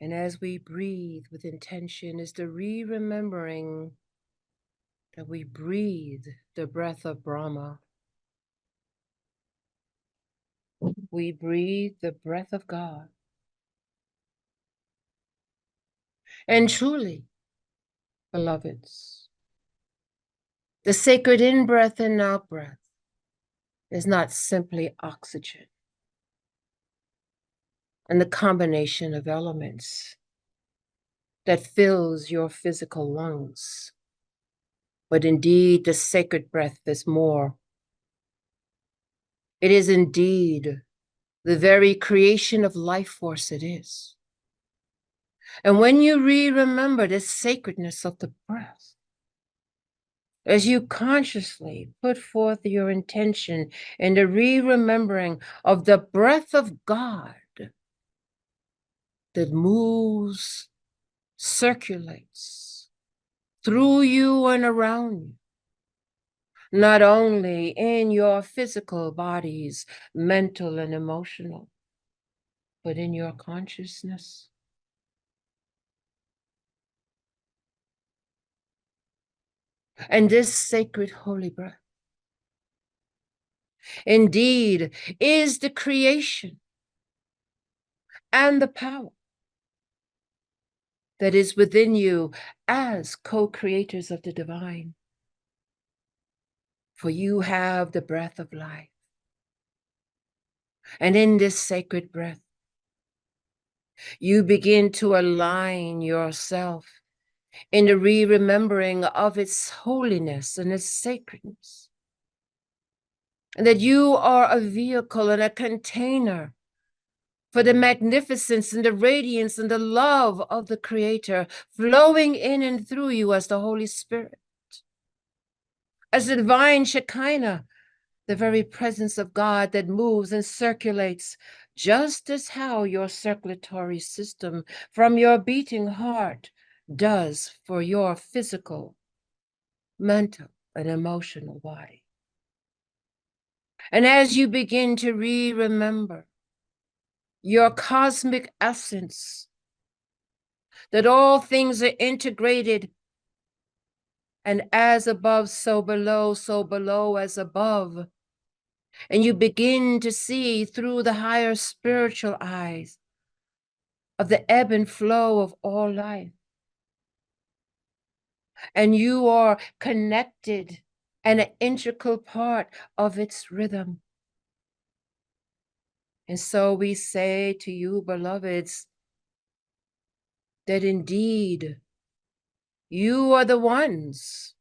And as we breathe with intention is the remembering that we breathe the breath of Brahma. We breathe the breath of God. And truly, beloveds, the sacred in-breath and out-breath is not simply oxygen and the combination of elements that fills your physical lungs, but indeed the sacred breath is more. It is indeed the very creation of life force it is. And when you remember the sacredness of the breath, as you consciously put forth your intention in the remembering of the breath of God that moves, circulates through you and around you, not only in your physical bodies, mental and emotional, but in your consciousness. And this sacred holy breath indeed is the creation and the power that is within you as co-creators of the divine. For you have the breath of life. And in this sacred breath, you begin to align yourself in the remembering of its holiness and its sacredness. And that you are a vehicle and a container for the magnificence and the radiance and the love of the Creator flowing in and through you as the Holy Spirit, as the divine Shekinah, the very presence of God that moves and circulates, just as how your circulatory system from your beating heart does for your physical, mental, and emotional body. And as you begin to remember your cosmic essence, that all things are integrated, and as above, so below as above. And you begin to see through the higher spiritual eyes of the ebb and flow of all life. And you are connected and an integral part of its rhythm. And so we say to you, beloveds, that indeed you are the ones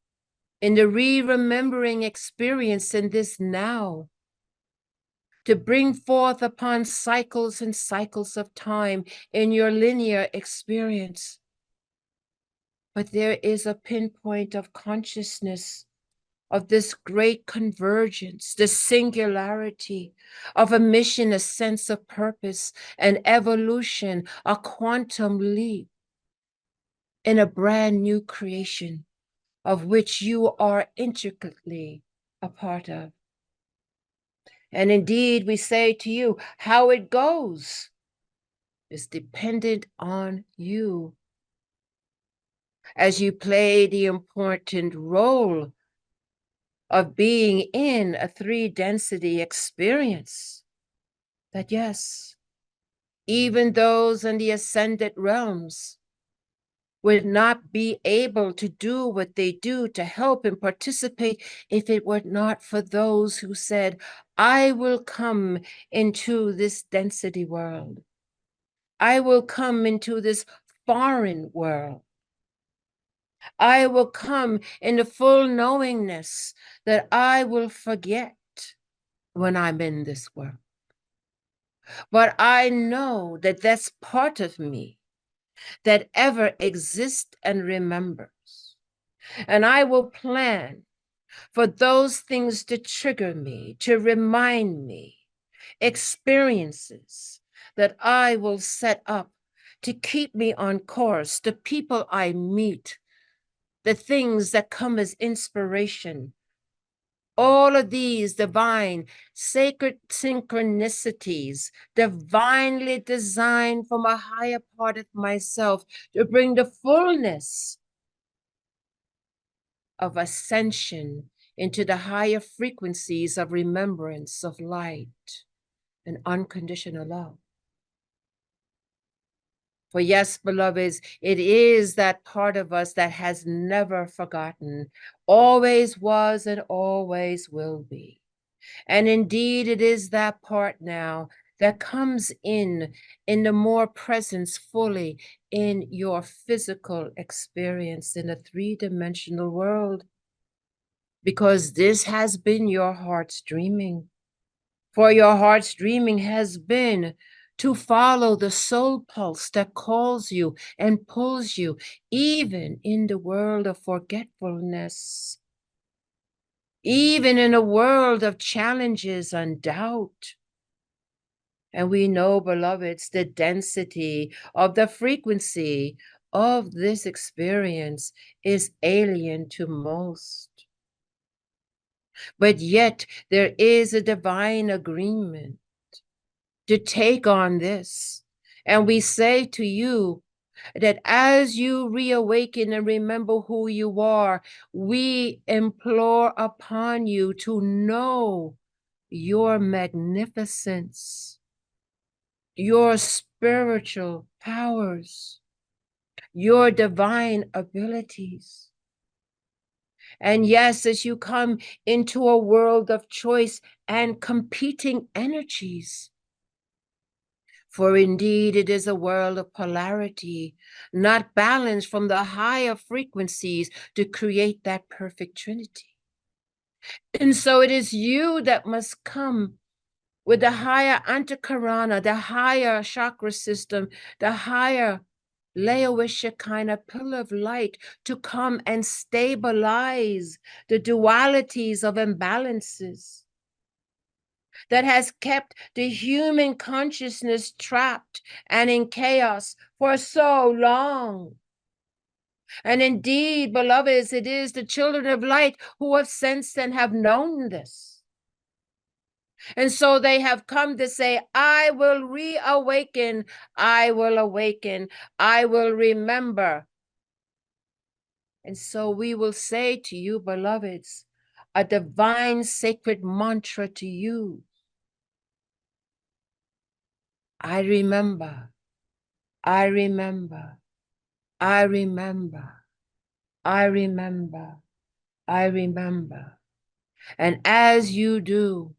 in the remembering experience in this now to bring forth upon cycles and cycles of time in your linear experience. But there is a pinpoint of consciousness of this great convergence, the singularity of a mission, a sense of purpose, an evolution, a quantum leap in a brand new creation of which you are intricately a part of. And indeed, we say to you, how it goes is dependent on you as you play the important role of being in a three-density experience. That yes, even those in the ascended realms would not be able to do what they do to help and participate if it were not for those who said, I will come into this density world. I will come into this foreign world. I will come in the full knowingness that I will forget when I'm in this world. But I know that that's part of me that ever exists and remembers. And I will plan for those things to trigger me, to remind me, experiences that I will set up to keep me on course, the people I meet, the things that come as inspiration All of these divine, sacred synchronicities, divinely designed from a higher part of myself to bring the fullness of ascension into the higher frequencies of remembrance of light and unconditional love. For yes, beloveds, it is that part of us that has never forgotten, always was and always will be. And indeed, it is that part now that comes in the more presence fully in your physical experience in a three-dimensional world. Because this has been your heart's dreaming. For your heart's dreaming has been to follow the soul pulse that calls you and pulls you, even in the world of forgetfulness, even in a world of challenges and doubt. And we know, beloveds, the density of the frequency of this experience is alien to most. But yet there is a divine agreement to take on this. And we say to you that as you reawaken and remember who you are, we implore upon you to know your magnificence, your spiritual powers, your divine abilities. And yes, as you come into a world of choice and competing energies, for indeed it is a world of polarity, not balanced from the higher frequencies to create that perfect trinity. And so it is you that must come with the higher antakarana, the higher chakra system, the higher Laowish kind of pillar of light to come and stabilize the dualities of imbalances that has kept the human consciousness trapped and in chaos for so long. And indeed, beloveds, it is the children of light who have sensed and have known this. And so they have come to say, I will reawaken, I will awaken, I will remember. And so we will say to you, beloveds, a divine sacred mantra to you. I remember, I remember, I remember, I remember, I remember. And as you do,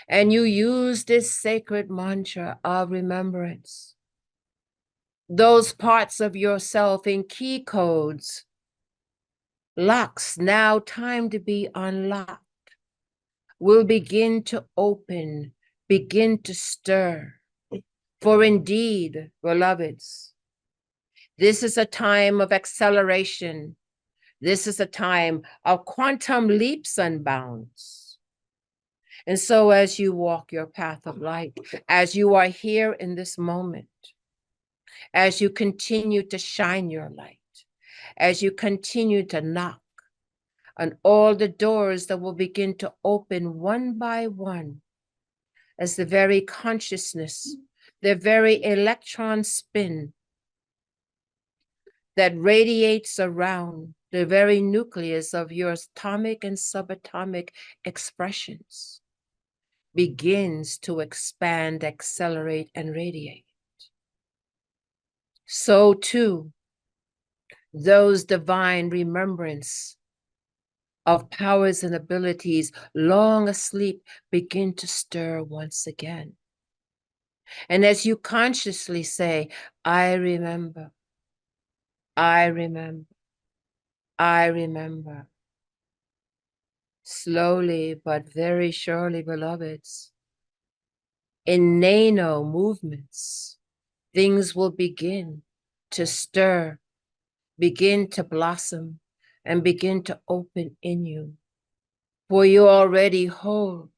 and you use this sacred mantra of remembrance, those parts of yourself in key codes, locks now time to be unlocked, will begin to open, begin to stir. For indeed, beloveds, this is a time of acceleration. This is a time of quantum leaps and bounds. And so as you walk your path of light, as you are here in this moment, as you continue to shine your light, as you continue to knock on all the doors that will begin to open one by one, as the very consciousness, the very electron spin that radiates around the very nucleus of your atomic and subatomic expressions begins to expand, accelerate, and radiate. So too, those divine remembrance of powers and abilities long asleep begin to stir once again. And as you consciously say, I remember, I remember, I remember, slowly but very surely, beloveds, in nano movements, things will begin to stir, begin to blossom, and begin to open in you. For you already hold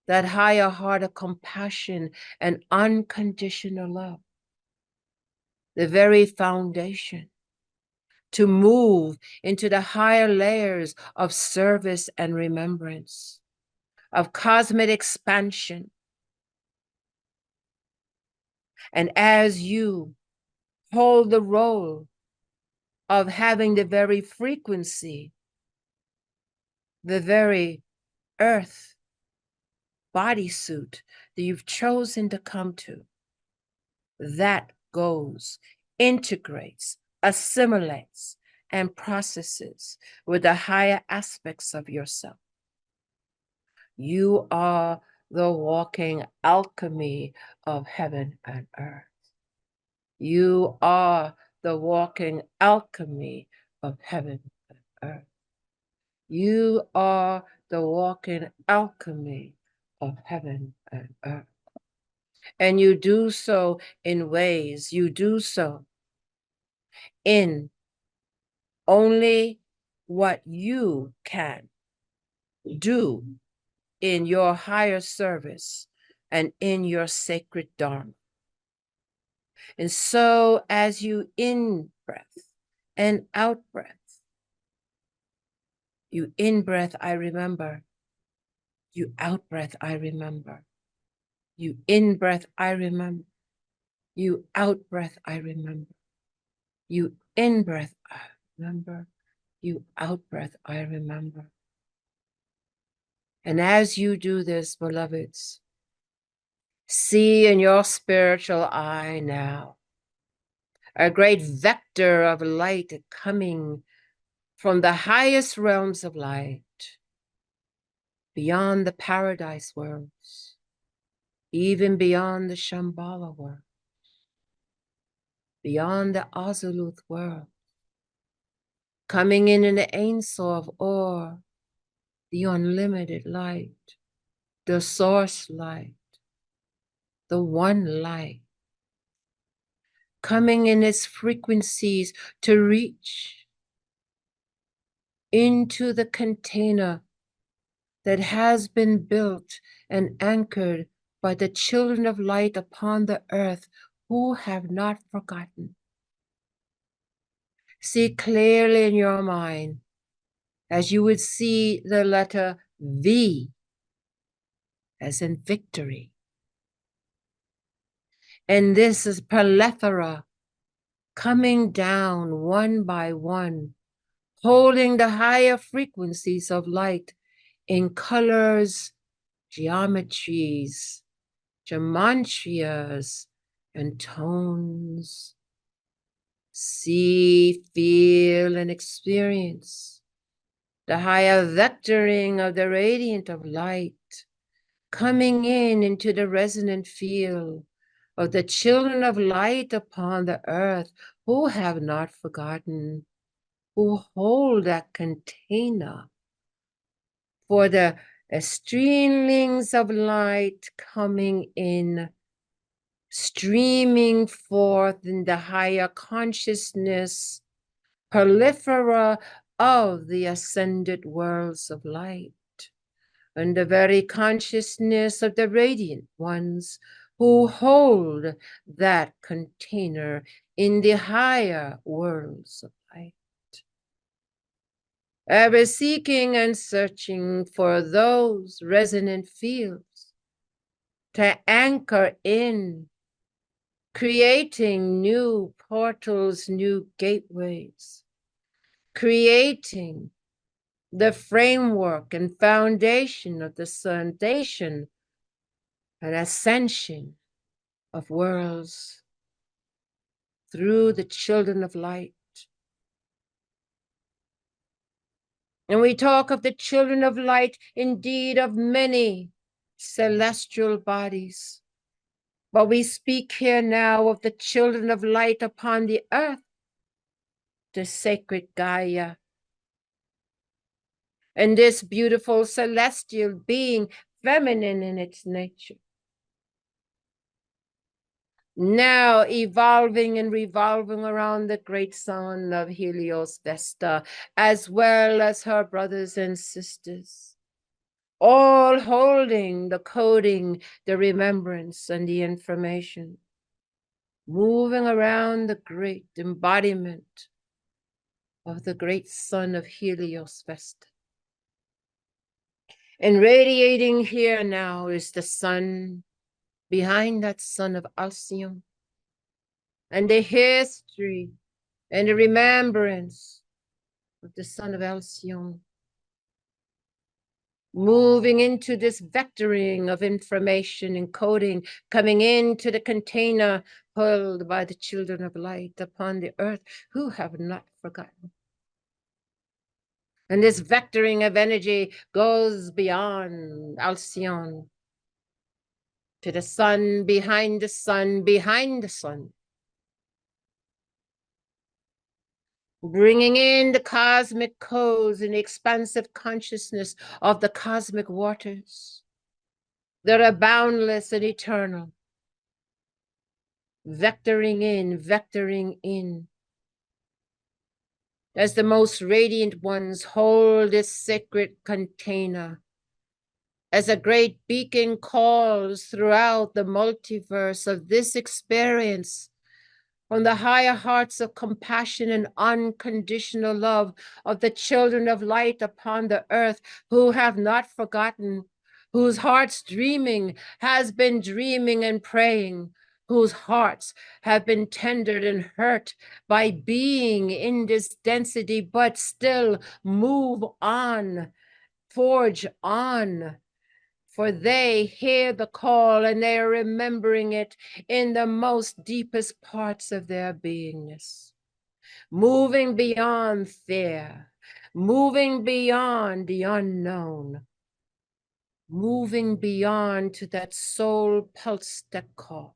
that higher heart of compassion and unconditional love, the very foundation to move into the higher layers of service and remembrance, of cosmic expansion. And as you hold the role of having the very frequency, the very earth bodysuit that you've chosen to come to, that goes, integrates, assimilates, and processes with the higher aspects of yourself. You are the walking alchemy of heaven and earth. You are the walking alchemy of heaven and earth. You are the walking alchemy of heaven and earth. And you do so in ways, you do so in only what you can do in your higher service and in your sacred dharma. And so as you in-breath and out-breath, you in-breath, I remember. You out-breath, I remember. You in-breath, I remember. You out-breath, I remember. You in-breath, I remember. You out-breath, I remember. And as you do this, beloveds, see in your spiritual eye now a great vector of light coming from the highest realms of light, beyond the paradise worlds, even beyond the Shambhala world, beyond the Azuluth world, coming in the Ein Sof or the unlimited light, the source light, the one light, coming in its frequencies to reach into the container that has been built and anchored by the children of light upon the earth who have not forgotten. See clearly in your mind as you would see the letter V as in victory. And this is plethora coming down one by one, holding the higher frequencies of light in colors, geometries, gematриas, and tones. See, feel, and experience the higher vectoring of the radiant of light coming in into the resonant field of the children of light upon the earth who have not forgotten, who hold that container for the streamlings of light coming in, streaming forth in the higher consciousness, prolifera of the ascended worlds of light, and the very consciousness of the radiant ones who hold that container in the higher worlds of light. Ever seeking and searching for those resonant fields to anchor in, creating new portals, new gateways, creating the framework and foundation of the foundation and ascension of worlds through the children of light. And we talk of the children of light, indeed of many celestial bodies. But we speak here now of the children of light upon the earth, the sacred Gaia. And this beautiful celestial being, feminine in its nature, now evolving and revolving around the great sun of Helios Vesta, as well as her brothers and sisters, all holding the coding, the remembrance, and the information, moving around the great embodiment of the great sun of Helios Vesta. And radiating here now is the sun, behind that sun of Alcyone, and the history and the remembrance of the son of Alcyone, moving into this vectoring of information and coding, coming into the container hurled by the children of light upon the earth who have not forgotten. And this vectoring of energy goes beyond Alcyone to the sun, behind the sun, behind the sun, bringing in the cosmic codes and the expansive consciousness of the cosmic waters that are boundless and eternal, vectoring in, as the most radiant ones hold this sacred container, as a great beacon calls throughout the multiverse of this experience from the higher hearts of compassion and unconditional love of the children of light upon the earth who have not forgotten, whose hearts dreaming has been dreaming and praying, whose hearts have been tendered and hurt by being in this density, but still move on, forge on. For they hear the call and they are remembering it in the most deepest parts of their beingness, moving beyond fear, moving beyond the unknown, moving beyond to that soul pulse that calls,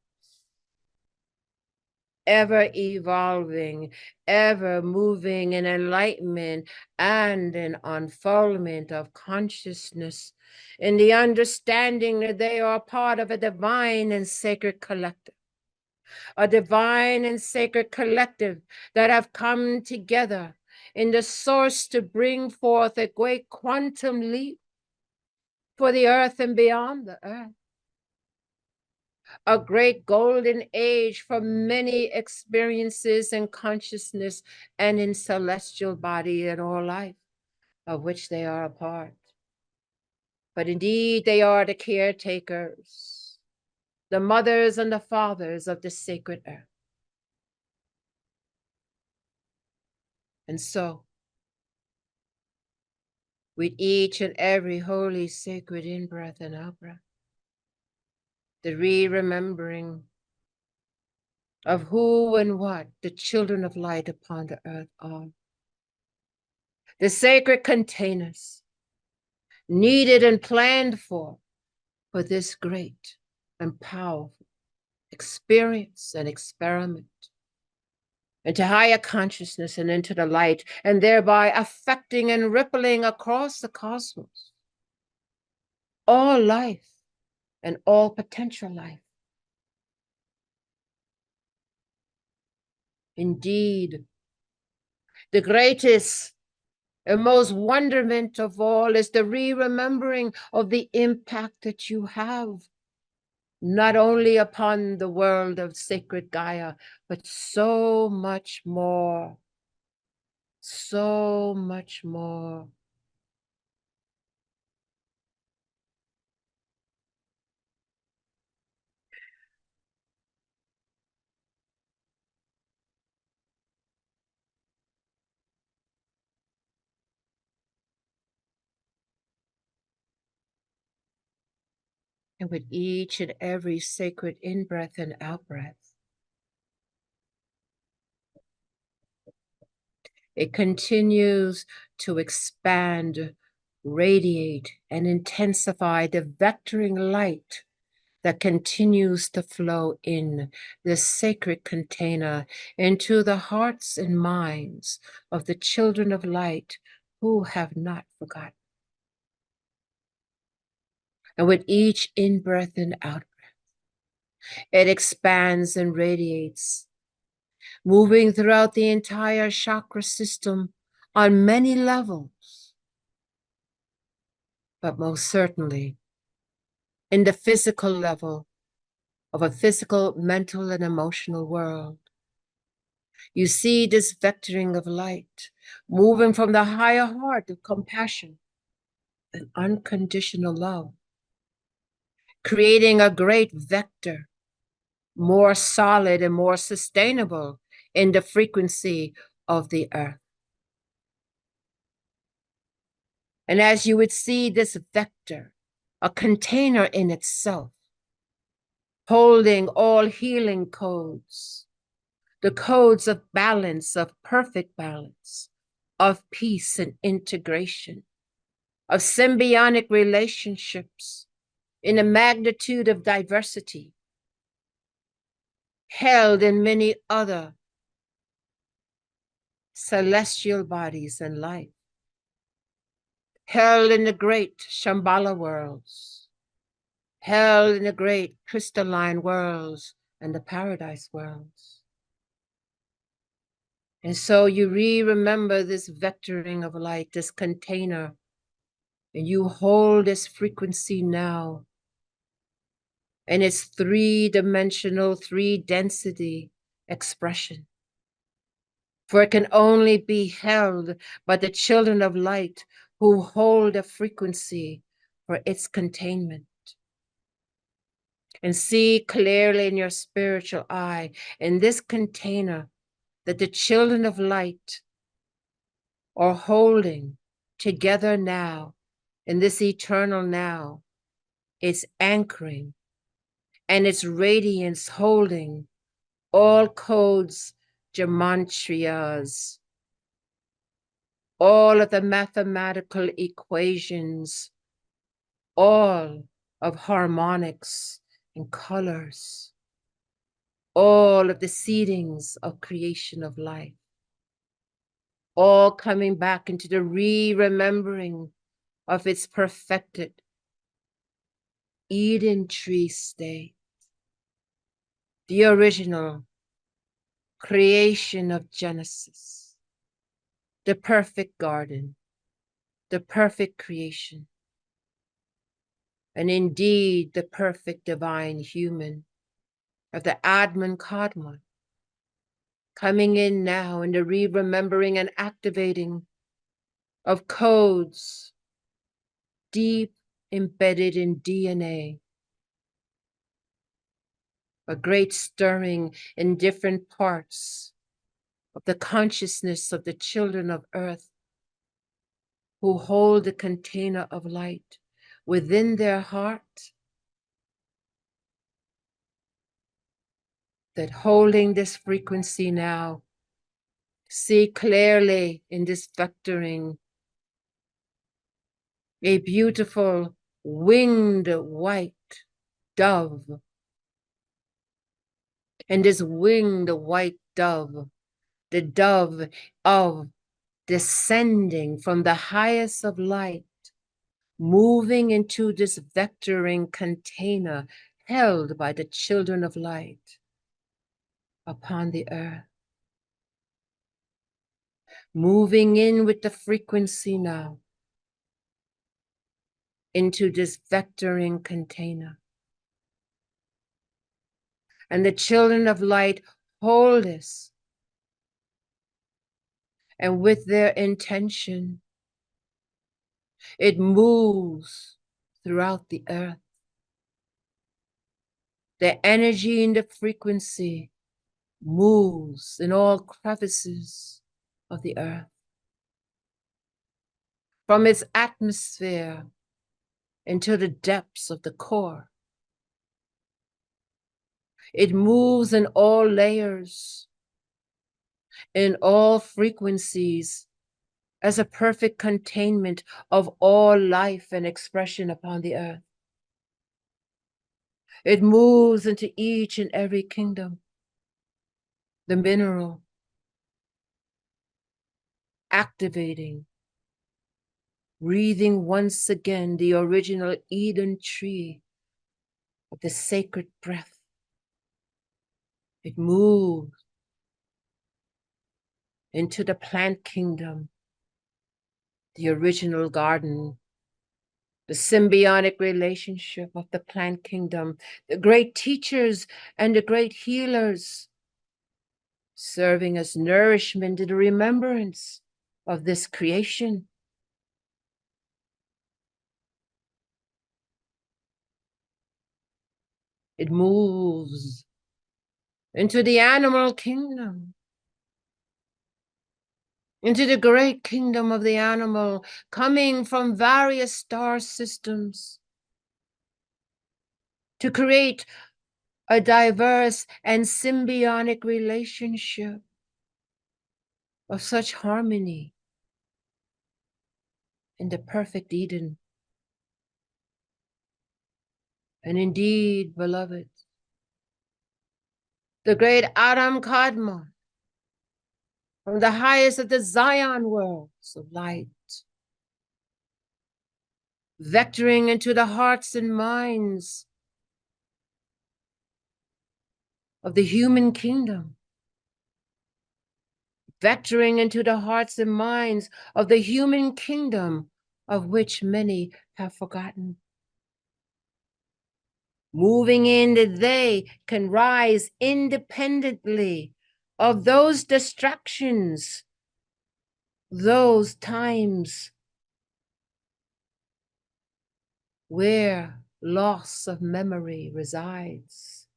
ever evolving, ever moving in enlightenment and in unfoldment of consciousness, in the understanding that they are part of a divine and sacred collective, a divine and sacred collective that have come together in the source to bring forth a great quantum leap for the earth and beyond the earth, a great golden age for many experiences and consciousness and in celestial body and all life of which they are a part. But indeed, they are the caretakers, the mothers and the fathers of the sacred earth. And so, with each and every holy, sacred in-breath and out-breath, the re-remembering of who and what the children of light upon the earth are. The sacred containers needed and planned for this great and powerful experience and experiment into higher consciousness and into the light, and thereby affecting and rippling across the cosmos, all life and all potential life. Indeed, the greatest and most wonderment of all is the re-remembering of the impact that you have, not only upon the world of sacred Gaia, but so much more, so much more. And with each and every sacred in-breath and out-breath, it continues to expand, radiate, and intensify the vectoring light that continues to flow in this sacred container into the hearts and minds of the children of light who have not forgotten. And with each in-breath and out-breath, it expands and radiates, moving throughout the entire chakra system on many levels, but most certainly in the physical level of a physical, mental, and emotional world. You see this vectoring of light moving from the higher heart of compassion and unconditional love, creating a great vector, more solid and more sustainable in the frequency of the earth. And as you would see this vector, a container in itself, holding all healing codes, the codes of balance, of perfect balance, of peace and integration, of symbiotic relationships in a magnitude of diversity, held in many other celestial bodies and light, held in the great Shambhala worlds, held in the great crystalline worlds and the paradise worlds. And so you remember this vectoring of light, this container, and you hold this frequency now. And its three-dimensional, three-density expression. For it can only be held by the children of light who hold a frequency for its containment. And see clearly in your spiritual eye, in this container, that the children of light are holding together now, in this eternal now, it's anchoring and its radiance holding all codes, gematриas, all of the mathematical equations, all of harmonics and colors, all of the seedings of creation of life, all coming back into the remembering of its perfected Eden tree state, the original creation of Genesis, the perfect garden, the perfect creation, and indeed the perfect divine human of the Adman Kadmon, coming in now in the remembering and activating of codes deep embedded in DNA, a great stirring in different parts of the consciousness of the children of earth who hold the container of light within their heart, that holding this frequency now, see clearly in this vectoring a beautiful winged white dove. And this winged white dove, the dove of descending from the highest of light, moving into this vectoring container held by the children of light upon the earth. Moving in with the frequency now into this vectoring container. And the children of light hold this. And with their intention, it moves throughout the earth. The energy in the frequency moves in all crevices of the earth. From its atmosphere into the depths of the core. It moves in all layers, in all frequencies, as a perfect containment of all life and expression upon the earth. It moves into each and every kingdom, the mineral, activating, breathing once again the original Eden tree of the sacred breath. It moves into the plant kingdom, the original garden, the symbiotic relationship of the plant kingdom, the great teachers and the great healers serving as nourishment to the remembrance of this creation. It moves into the animal kingdom, into the great kingdom of the animal, coming from various star systems to create a diverse and symbiotic relationship of such harmony in the perfect Eden. And indeed, beloved, the great Adam Kadmon, from the highest of the Zion worlds of light, vectoring into the hearts and minds of the human kingdom, vectoring into the hearts and minds of the human kingdom, of which many have forgotten. Moving in that they can rise independently of those distractions, those times where loss of memory resides.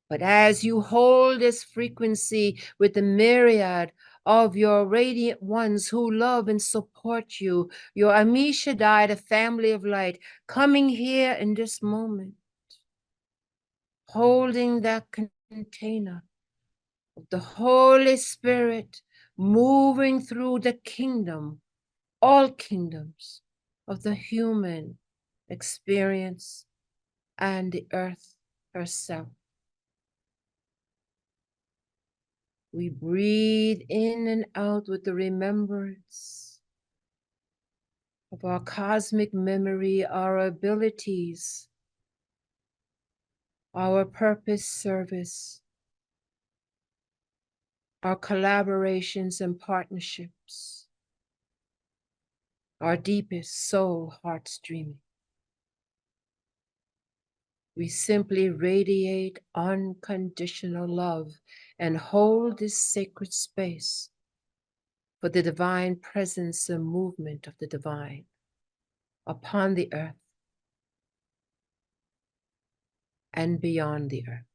But as you hold this frequency with the myriad of your radiant ones who love and support you, your Amishadai, the family of light, coming here in this moment, holding that container of the Holy Spirit, moving through the kingdom, all kingdoms of the human experience and the earth herself. We breathe in and out with the remembrance of our cosmic memory, our abilities, our purpose service, our collaborations and partnerships, our deepest soul heart's dreaming. We simply radiate unconditional love and hold this sacred space for the divine presence and movement of the divine upon the earth and beyond the earth.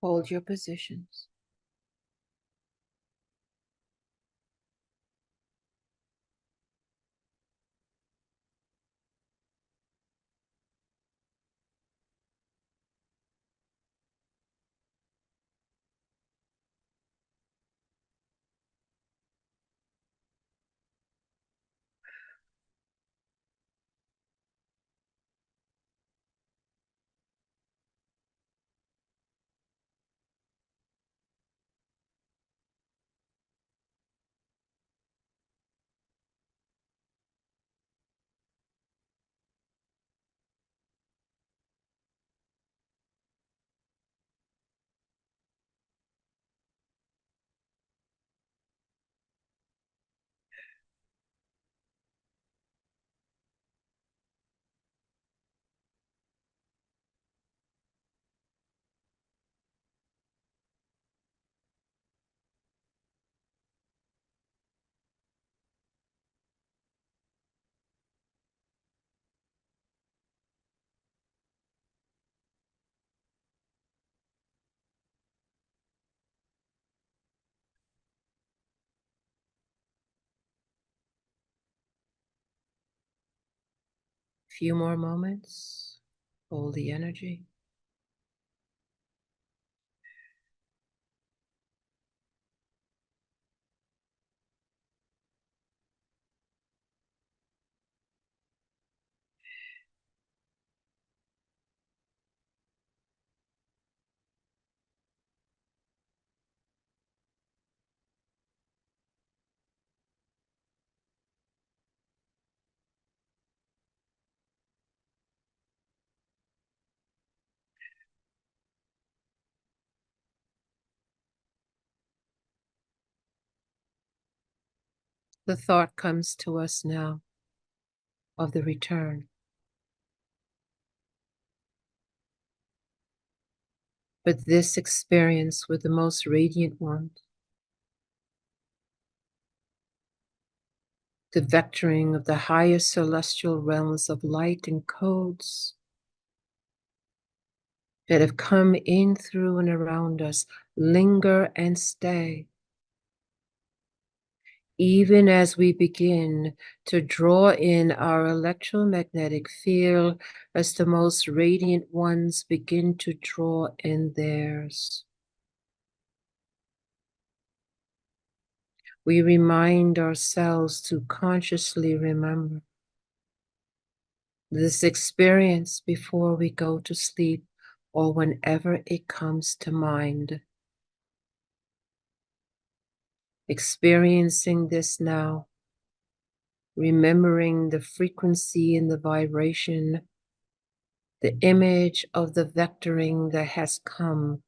Hold your positions. Few more moments. Hold the energy. The thought comes to us now of the return. But this experience with the most radiant one, the vectoring of the higher celestial realms of light and codes that have come in, through, and around us, linger and stay. Even as we begin to draw in our electromagnetic field, as the most radiant ones begin to draw in theirs. We remind ourselves to consciously remember this experience before we go to sleep or whenever it comes to mind. Experiencing this now, remembering the frequency and the vibration, the image of the vectoring that has come,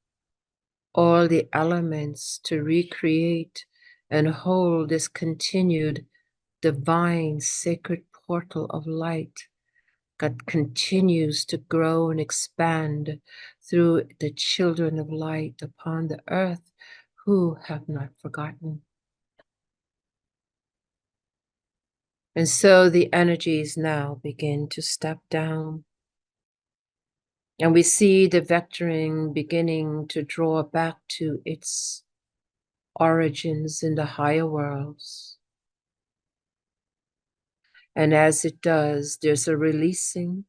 all the elements to recreate and hold this continued divine sacred portal of light that continues to grow and expand through the children of light upon the earth who have not forgotten. And so the energies now begin to step down. And we see the vectoring beginning to draw back to its origins in the higher worlds. And as it does, there's a releasing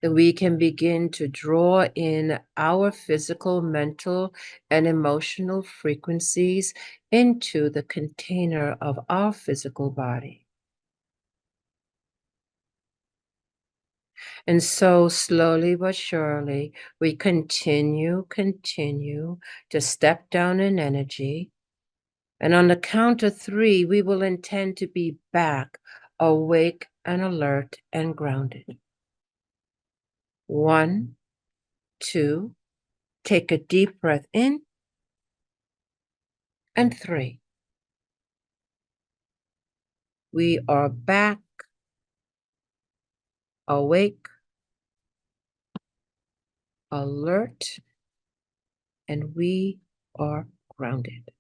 that we can begin to draw in our physical, mental, and emotional frequencies into the container of our physical body. And so slowly but surely, we continue to step down in energy. And on the count of 3, we will intend to be back, awake and alert and grounded. 1, 2, take a deep breath in, and 3. We are back, awake, alert, and we are grounded.